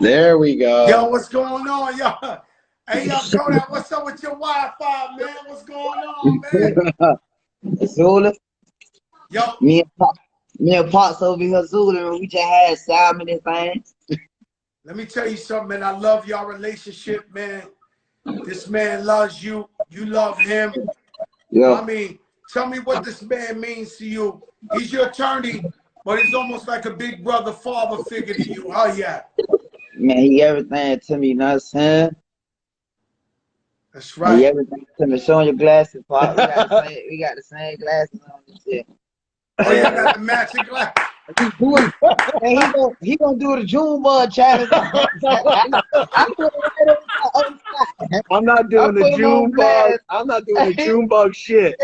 There we go. Yo, what's going on, yo? Hey, yo, Kodak, what's up with your Wi-Fi, man? What's going on, man? Zula. Yo. Me and Pops over here, Zula, and we just had salmon and things. Let me tell you something, man. I love y'all relationship, man. This man loves you. You love him. Yeah. I mean, tell me what this man means to you. He's your attorney, but he's almost like a big brother, father figure to you. Oh, yeah. Man, he everything to me, you know what I'm saying? That's right. He everything to me. Showing your glasses, Pop. We got the same glasses on and shit. Oh, you got the matching glass. He gonna do the Junebug challenge. I'm not doing the Junebug. I'm not doing the Junebug shit.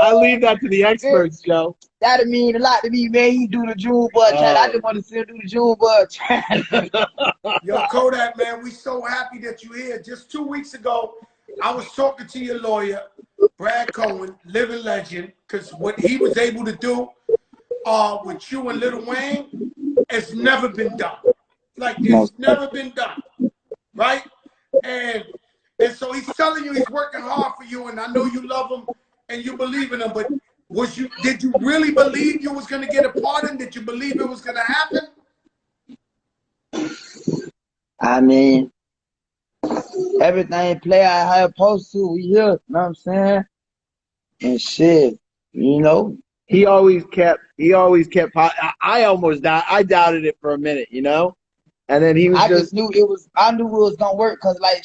I leave that to the experts, Joe. That'd mean a lot to me, man. He do the Junebug challenge. I just want to see him do the Junebug challenge. Yo, Kodak, man, we so happy that you're here. Just 2 weeks ago, I was talking to your lawyer, Brad Cohen, living legend, because what he was able to do with you and Lil Wayne has never been done. Like, it's never been done, right? And so he's telling you he's working hard for you, and I know you love him and you believe in him, but did you really believe you was going to get a pardon? Did you believe it was going to happen? I mean, everything play out how it's supposed to. We here, you know what I'm saying? And shit, you know. He always kept, I almost died. I doubted it for a minute, you know? And then he was I just knew it was gonna work, because like,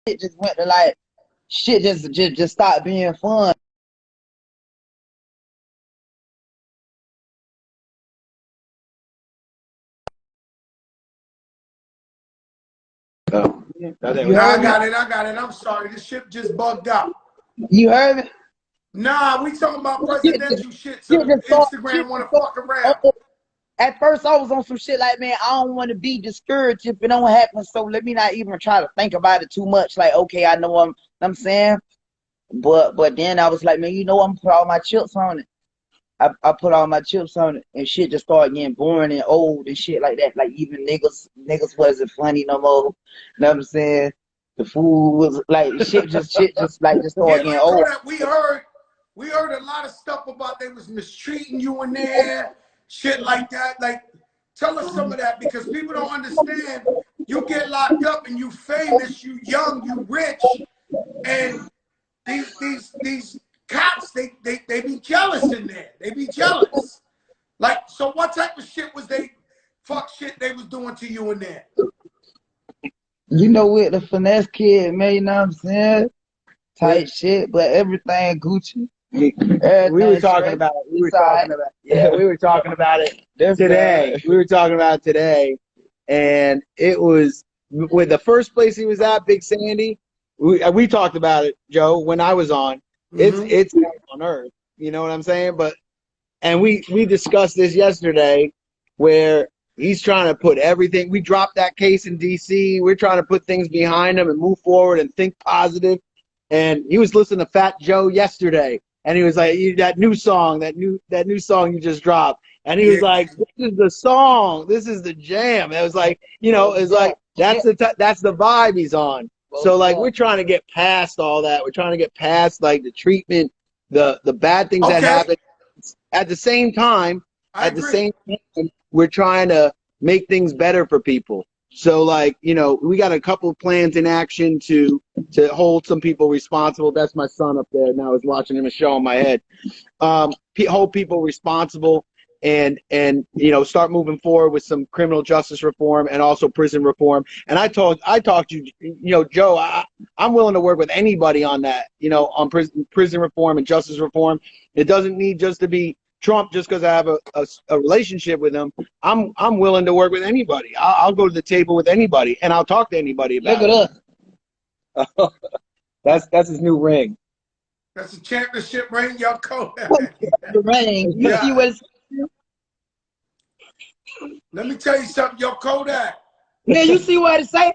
it just went to like, shit just stopped being fun. Oh. I got it. I'm sorry. This shit just bugged out. You heard me? Nah, we talking about presidential shit, so Instagram want to fuck around. At first, I was on some shit like, man, I don't want to be discouraged if it don't happen, so let me not even try to think about it too much. Like, okay, I know I'm saying, but then I was like, man, you know, I'm gonna put all my chips on it. I put all my chips on it, and shit just started getting boring and old and shit like that. Like, even niggas wasn't funny no more. You know what I'm saying? The food was like shit just started getting old. We heard a lot of stuff about they was mistreating you in there, shit like that. Like, tell us some of that, because people don't understand. You get locked up and you famous, you young, you rich, and these cops, they be jealous in there. They be jealous. Like, so what type of shit was they was doing to you in there? You know, with the finesse kid, man, you know what I'm saying? Tight shit, but everything Gucci. We were talking about it today. We were talking about it today, and it was with the first place he was at, Big Sandy. We talked about it, Joe, when I was on. It's on earth, you know what I'm saying? And we discussed this yesterday, where he's trying to put everything. We dropped that case in DC. We're trying to put things behind him and move forward and think positive. And he was listening to Fat Joe yesterday, and he was like, that new song you just dropped. And he was like, this is the song, this is the jam. And it was like, you know, it's like that's the vibe he's on. So like, we're trying to get past all that. We're trying to get past like the treatment, the bad things that happen. At the same time, we're trying to make things better for people. So like, you know, we got a couple of plans in action to hold some people responsible. That's my son up there now. I was watching him a show in my head. Hold people responsible and you know, start moving forward with some criminal justice reform and also prison reform. And I talked to you know, Joe, I'm willing to work with anybody on that, you know, on prison reform and justice reform. It doesn't need just to be Trump just because I have a relationship with him. I'm willing to work with anybody. I'll go to the table with anybody, and I'll talk to anybody about it. Look at us. That's his new ring. That's a championship ring, Yo Kodak. The ring. You see what it's... Let me tell you something, Yo Kodak. Man, you see what it say?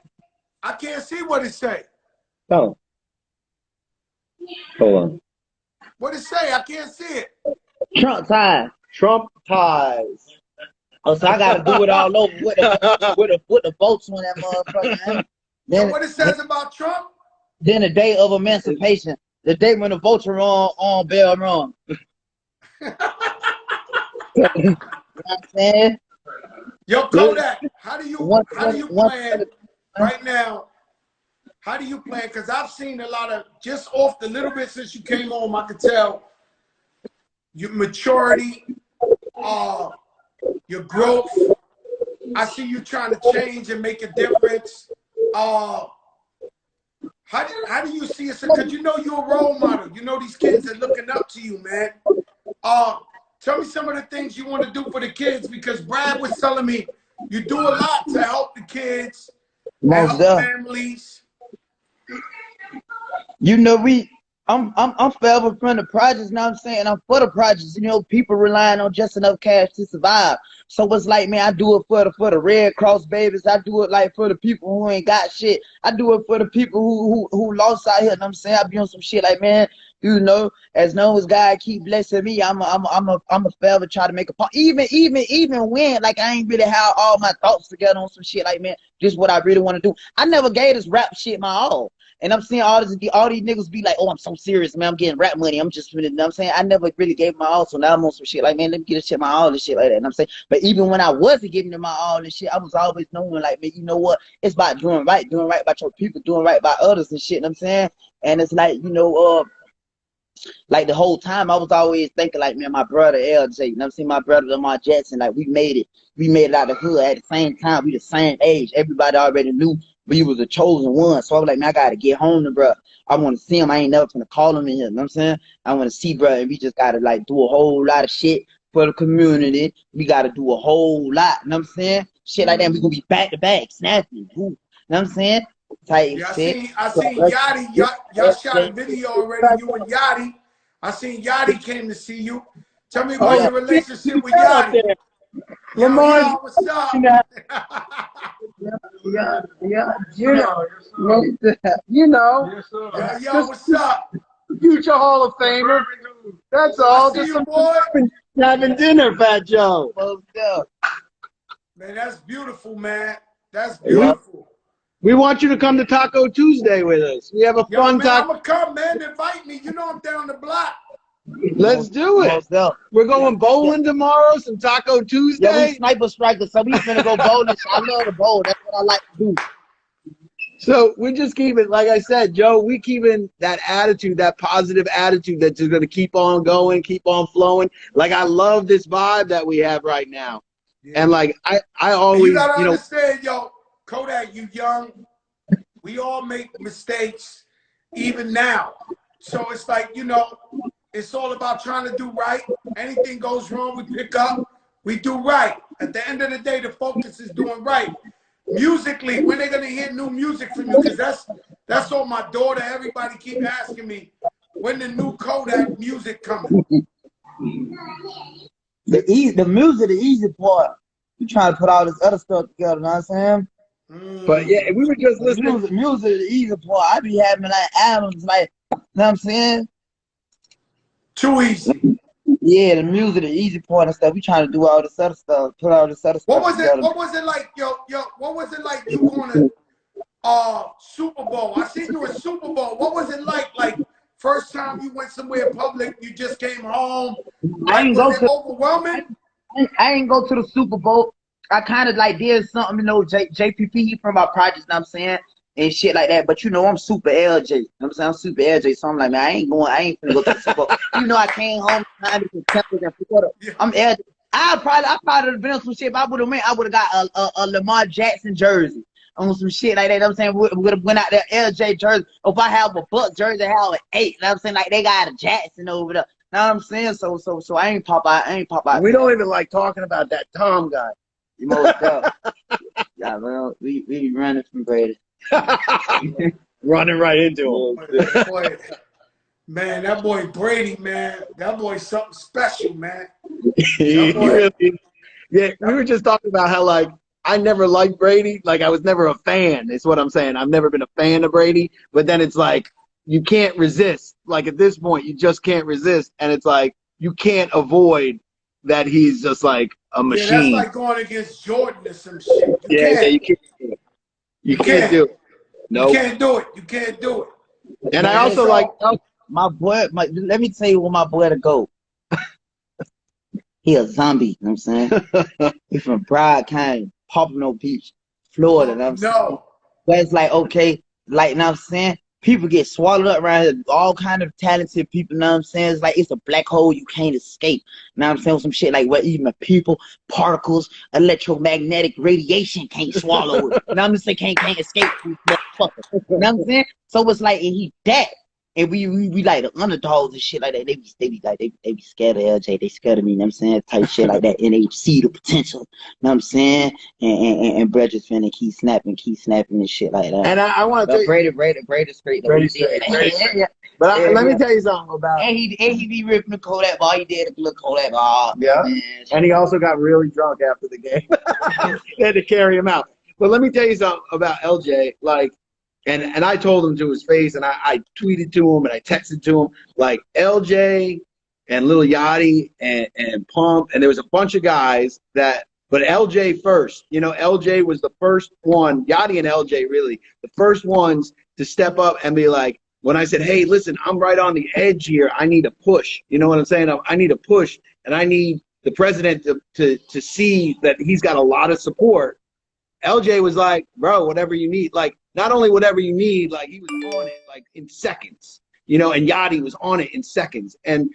I can't see what it say. Oh. Hold on. What it say? I can't see it. Trump ties. Trump ties. Oh, so I gotta do it all over with the votes on that motherfucker. Then what it says about Trump? Then the day of emancipation, the day when the votes are on bell rung. You know what I'm saying? Yo, Kodak, how do you plan right now? How do you plan? Because I've seen a lot of, just off the little bit since you came home, I could tell your maturity, your growth. I see you trying to change and make a difference. How do you see it? Because you know you're a role model. You know these kids are looking up to you, man. Tell me some of the things you want to do for the kids, because Brad was telling me you do a lot to help the kids, help families. You know, I'm forever from the projects, you know what I'm saying? I'm for the projects. You know, people relying on just enough cash to survive. So it's like, man, I do it for the Red Cross babies. I do it like for the people who ain't got shit. I do it for the people who lost out here, you know what I'm saying? I be on some shit like, man, you know, as long as God keep blessing me, I'm a forever try to make a point. Even when like I ain't really have all my thoughts together on some shit like, man, this is what I really want to do. I never gave this rap shit my all. And I'm seeing all these niggas be like, oh, I'm so serious, man. I'm getting rap money. I'm just, you know what I'm saying? I never really gave my all. So now I'm on some shit like, man, let me get this shit my all and shit like that. And I'm saying, but even when I wasn't giving them my all and shit, I was always knowing like, man, you know what? It's about doing right by your people, doing right by others and shit. You know what I'm saying? And it's like, you know, like the whole time I was always thinking like, man, my brother LJ, you know what I'm saying? My brother Lamar Jackson, like we made it out of the hood at the same time. We the same age. Everybody already knew we was a chosen one. So I was like, man, I gotta get home to bro. I want to see him. I ain't never gonna call him in here. You know what I'm saying? I want to see bro, and we just gotta like do a whole lot of shit for the community. We gotta do a whole lot. You know what I'm saying? Shit like that. We gonna be back to back, snapping. You know what I'm saying? Yeah, I seen Yachty. Y'all shot a video already. You and Yachty. I seen Yachty came to see you. Tell me about your relationship with Yachty. Lamar, what's up? Yeah, you know. Yo, what's up? Future Hall of Famer. That's all. I see you, boy. Having dinner, Fat Joe. Man, that's beautiful, man. That's beautiful. We want you to come to Taco Tuesday with us. We have a fun man, taco. I'm gonna come, man. Invite me. You know I'm down the block. Let's do it. We're going bowling tomorrow. Some Taco Tuesday. Yeah, we sniper strikers, so we finna go bowling. I love to bowl. That's what I like to do. So we just keep it, like I said, Joe, we keeping that attitude, that positive attitude that's just going to keep on going, keep on flowing. Like, I love this vibe that we have right now. Yeah. And like, I always, you gotta understand, yo, Kodak, you young. We all make mistakes, even now. So it's like, you know, it's all about trying to do right. Anything goes wrong, we pick up, we do right. At the end of the day, the focus is doing right. Musically, when they gonna hear new music from you? Because that's all my daughter, everybody keep asking me, when the new Kodak music coming? The music, the easy part. You trying to put all this other stuff together, you know what I'm saying? But yeah, we were just listening. Music, the easy part. I be having like albums, like, you know what I'm saying? Too easy. Yeah, the music, the easy part and stuff. We trying to do all this other stuff, put all this other stuff together. What was it like, yo? What was it like you going to Super Bowl? I seen you at Super Bowl. What was it like? Like first time you went somewhere public, you just came home. Like, was it overwhelming? I ain't go to the Super Bowl. I kind of like did something, you know, JPP from my projects, you know what I'm saying, and shit like that. But you know, I'm super LJ. You know what I'm saying? I'm super LJ. So I'm like, man, I ain't gonna go to the Super Bowl. You know, I came home time to Temple and Florida. I'm LJ. I probably have been on some shit. If I would have went, I would have got a Lamar Jackson jersey on some shit like that. You know what I'm saying? Would have went out there LJ jersey. Or if I have a Buck jersey, I have an 8. You know what I'm saying? Like they got a Jackson over there. You know what I'm saying? So I ain't pop out. We don't even like talking about that Tom guy. You most yeah, well, we running from Brady. Running right into him. Boy, man, that boy Brady, man, that boy's something special, man. He really, yeah, we were just talking about how, like, I never liked Brady. Like, I was never a fan, is what I'm saying. I've never been a fan of Brady. But then it's like, you can't resist. Like at this point, you just can't resist, and it's like you can't avoid that he's just like a machine. Yeah, that's like going against Jordan or some shit. You Yeah, can't. you can't do it. You can't do it. No, you can't do it. You can't do it. And I also like my boy. Let me tell you what my boy to go. He a zombie. You know what I'm saying? He from Broward County, Pompano Beach, Florida. You know what I'm saying? But it's like, okay, like, you know what I'm saying? People get swallowed up around here, all kind of talented people, you know what I'm saying? It's like it's a black hole you can't escape. You know what I'm saying? Some shit like what even people, particles, electromagnetic radiation can't swallow it. You know what I'm saying? Can't escape these motherfuckers. You know what I'm saying? So it's like, and he that. And we like the underdogs and shit like that. They be scared of LJ. They scared of me, you know what I'm saying? Type shit like that. And they see the potential, you know what I'm saying? And Brett just finna keep snapping and shit like that. And I want to tell you, Brady straight. But let me tell you something about. And he be ripping the Kodak ball. He did a little Kodak ball. Yeah. And he also got really drunk after the game. They had to carry him out. But let me tell you something about LJ. Like, and I told him to his face, and I tweeted to him, and I texted to him, like, LJ and Lil Yachty and Pump, and there was a bunch of guys that, but LJ first. You know, LJ was the first one, Yachty and LJ really, the first ones to step up and be like, when I said, hey, listen, I'm right on the edge here. I need a push. You know what I'm saying? I need a push, and I need the president to see that he's got a lot of support. LJ was like, bro, whatever you need. Like, not only whatever you need, like he was on it like in seconds, you know, and Yachty was on it in seconds. And,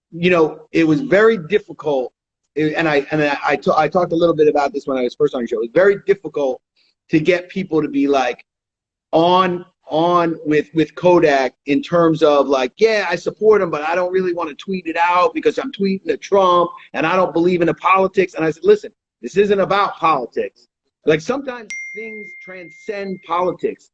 you know, it was very difficult. And I talked a little bit about this when I was first on your show. It was very difficult to get people to be like on with Kodak in terms of like, yeah, I support him, but I don't really want to tweet it out because I'm tweeting at Trump and I don't believe in the politics. And I said, listen, this isn't about politics. Like sometimes things transcend politics.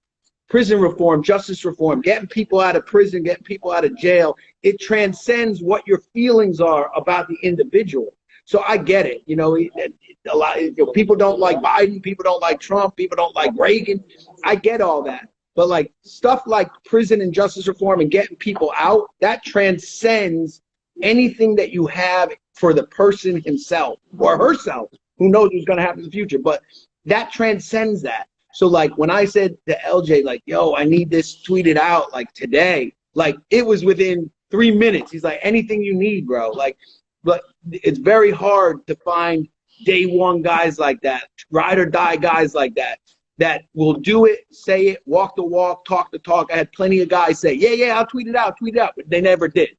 Prison reform, justice reform, getting people out of prison, getting people out of jail, it transcends what your feelings are about the individual. So I get it. You know, a lot, you know, people don't like Biden, people don't like Trump, people don't like Reagan. I get all that. But like stuff like prison and justice reform and getting people out, that transcends anything that you have for the person himself or herself. Who knows what's going to happen in the future? But that transcends that. So like when I said to LJ, like, yo, I need this tweeted out like today, like it was within 3 minutes. He's like, anything you need, bro. Like, but it's very hard to find day one guys like that, ride or die guys like that will do it, say it, walk the walk, talk the talk. I had plenty of guys say, yeah, I'll tweet it out, but they never did.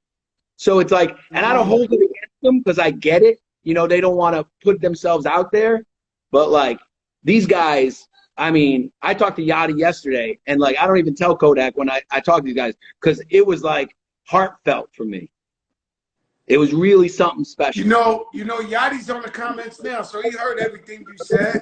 So it's like, and I don't hold it against them because I get it. You know, they don't want to put themselves out there, but like, these guys, I mean, I talked to Yachty yesterday, and like I don't even tell Kodak when I talk to these guys because it was like heartfelt for me. It was really something special. You know, Yachty's on the comments now, so he heard everything you said.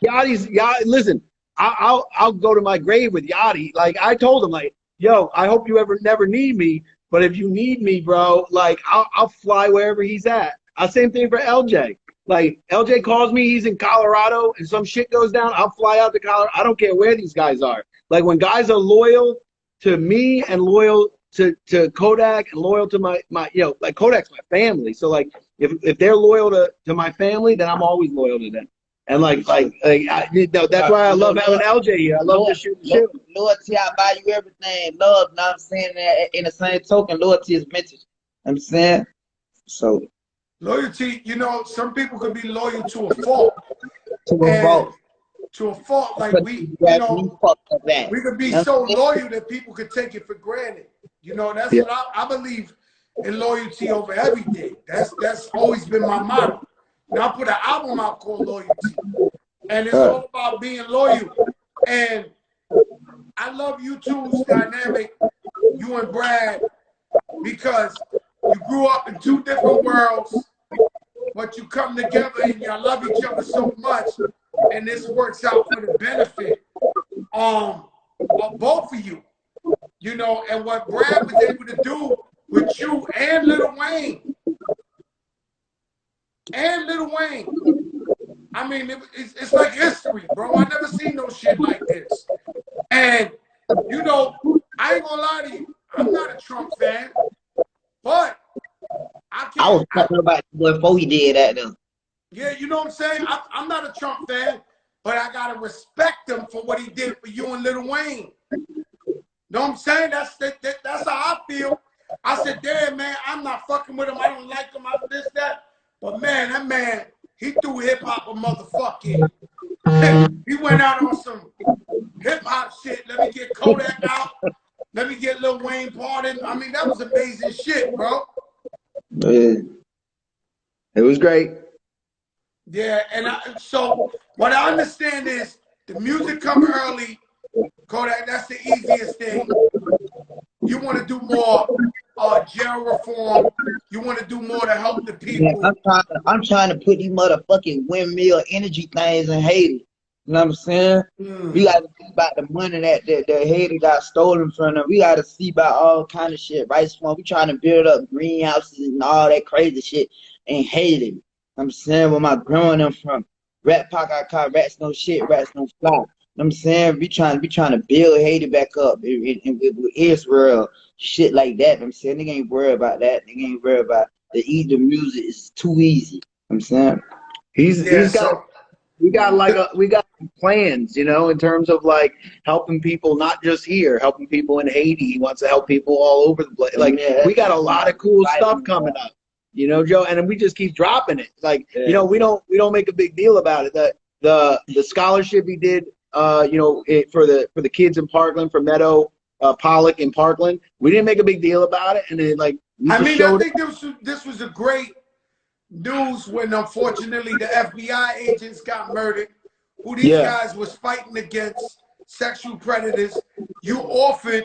Yachty, listen, I'll go to my grave with Yachty. Like I told him, like, yo, I hope you never need me, but if you need me, bro, like I'll fly wherever he's at. Same thing for LJ. Like, LJ calls me, he's in Colorado, and some shit goes down, I'll fly out to Colorado. I don't care where these guys are. Like, when guys are loyal to me and loyal to Kodak and loyal to my you know, like, Kodak's my family. So, like, if they're loyal to my family, then I'm always loyal to them. And, like you know, that's why I love having LJ here. I love to shoot shit. Loyalty, I buy you everything. Love, you know what I'm saying? In the same token, loyalty is mental. You know what I'm saying? So... Loyalty, you know, some people could be loyal to a fault. To a fault, like we could be so loyal that people could take it for granted. You know, that's what I believe in, loyalty over everything. That's always been my motto. Now I put an album out called Loyalty, and it's all about being loyal. And I love you two's dynamic, you and Brad, because you grew up in two different worlds. But you come together and y'all love each other so much, and this works out for the benefit of both of you. You know, and what Brad was able to do with you and Lil Wayne. I mean, it's like history, bro. I never seen no shit like this. And, you know, I ain't gonna lie to you. I'm not a Trump fan, but I I was can't. talking about before he did that though. Yeah, you know what I'm saying? I'm not a Trump fan, but I gotta respect him for what he did for you and Lil Wayne. Know what I'm saying? That's how I feel. I said, damn, man, I'm not fucking with him. I don't like him. I this, that. But man, that man, he threw hip-hop a motherfucking. He went out on some hip-hop shit. Let me get Kodak out. Let me get Lil Wayne pardoned. I mean, that was amazing shit, bro. It was great. Yeah, and so what I understand is the music come early. Kodak, that's the easiest thing. You want to do more jail reform. You want to do more to help the people. Man, I'm trying to put these motherfucking windmill energy things in Haiti. You know what I'm saying? We got to see about the money that Haiti got stolen from them. We got to see about all kind of shit. Right? We trying to build up greenhouses and all that crazy shit in Haiti. You know what I'm saying? Where my grandma and them from. Rat Park, I call rats no shit, rats no fly. You know what I'm saying? We trying to build Haiti back up with Israel, shit like that. You know what I'm saying? They ain't worried about that. They ain't worried about the music. It's too easy. You know what I'm saying? We got plans, you know, in terms of like helping people, not just here, helping people in Haiti. He wants to help people all over the place. Like we got a lot of cool stuff coming up, you know, Joe, and we just keep dropping it. Like, you know, we don't make a big deal about it. The scholarship he did, you know, for the kids in Parkland, for Meadow Pollock in Parkland, we didn't make a big deal about it, and then like I think this was a great news when unfortunately the FBI agents got murdered, who these guys was fighting against sexual predators. You offered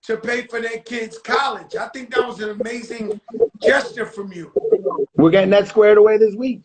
to pay for their kids' college. I think that was an amazing gesture from you. We're getting that squared away this week.